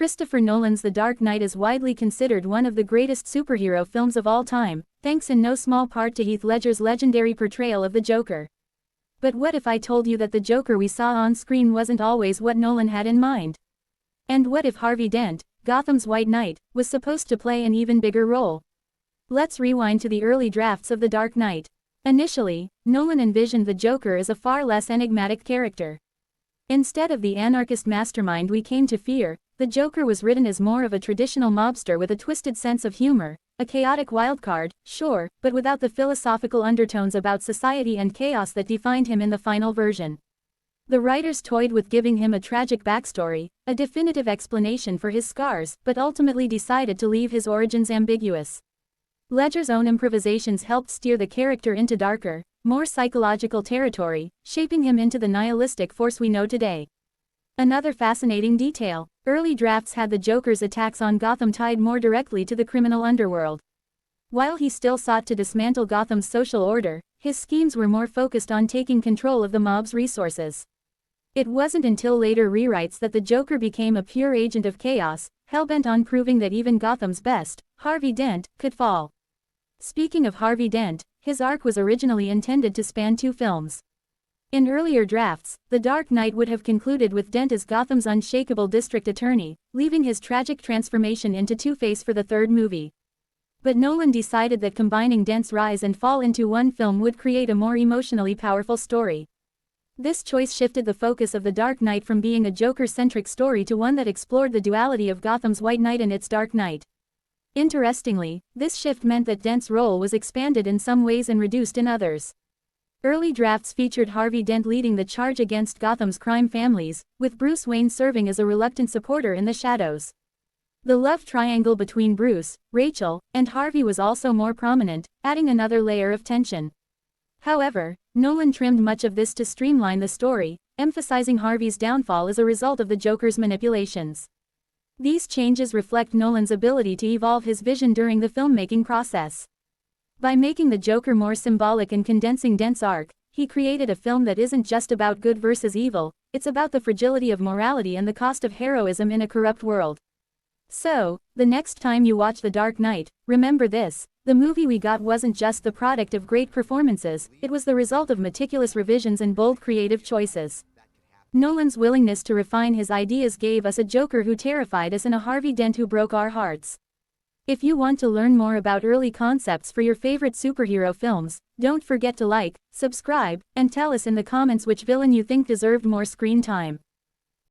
Christopher Nolan's The Dark Knight is widely considered one of the greatest superhero films of all time, thanks in no small part to Heath Ledger's legendary portrayal of the Joker. But what if I told you that the Joker we saw on screen wasn't always what Nolan had in mind? And what if Harvey Dent, Gotham's White Knight, was supposed to play an even bigger role? Let's rewind to the early drafts of The Dark Knight. Initially, Nolan envisioned the Joker as a far less enigmatic character. Instead of the anarchist mastermind we came to fear, the Joker was written as more of a traditional mobster with a twisted sense of humor, a chaotic wildcard, sure, but without the philosophical undertones about society and chaos that defined him in the final version. The writers toyed with giving him a tragic backstory, a definitive explanation for his scars, but ultimately decided to leave his origins ambiguous. Ledger's own improvisations helped steer the character into darker, more psychological territory, shaping him into the nihilistic force we know today. Another fascinating detail: early drafts had the Joker's attacks on Gotham tied more directly to the criminal underworld. While he still sought to dismantle Gotham's social order, his schemes were more focused on taking control of the mob's resources. It wasn't until later rewrites that the Joker became a pure agent of chaos, hell-bent on proving that even Gotham's best, Harvey Dent, could fall. Speaking of Harvey Dent, his arc was originally intended to span 2 films. In earlier drafts, The Dark Knight would have concluded with Dent as Gotham's unshakable district attorney, leaving his tragic transformation into Two-Face for the 3rd movie. But Nolan decided that combining Dent's rise and fall into one film would create a more emotionally powerful story. This choice shifted the focus of The Dark Knight from being a Joker-centric story to one that explored the duality of Gotham's White Knight and its Dark Knight. Interestingly, this shift meant that Dent's role was expanded in some ways and reduced in others. Early drafts featured Harvey Dent leading the charge against Gotham's crime families, with Bruce Wayne serving as a reluctant supporter in the shadows. The love triangle between Bruce, Rachel, and Harvey was also more prominent, adding another layer of tension. However, Nolan trimmed much of this to streamline the story, emphasizing Harvey's downfall as a result of the Joker's manipulations. These changes reflect Nolan's ability to evolve his vision during the filmmaking process. By making the Joker more symbolic and condensing Dent's arc, he created a film that isn't just about good versus evil, it's about the fragility of morality and the cost of heroism in a corrupt world. So, the next time you watch The Dark Knight, remember this: the movie we got wasn't just the product of great performances, it was the result of meticulous revisions and bold creative choices. Nolan's willingness to refine his ideas gave us a Joker who terrified us and a Harvey Dent who broke our hearts. If you want to learn more about early concepts for your favorite superhero films, don't forget to like, subscribe, and tell us in the comments which villain you think deserved more screen time.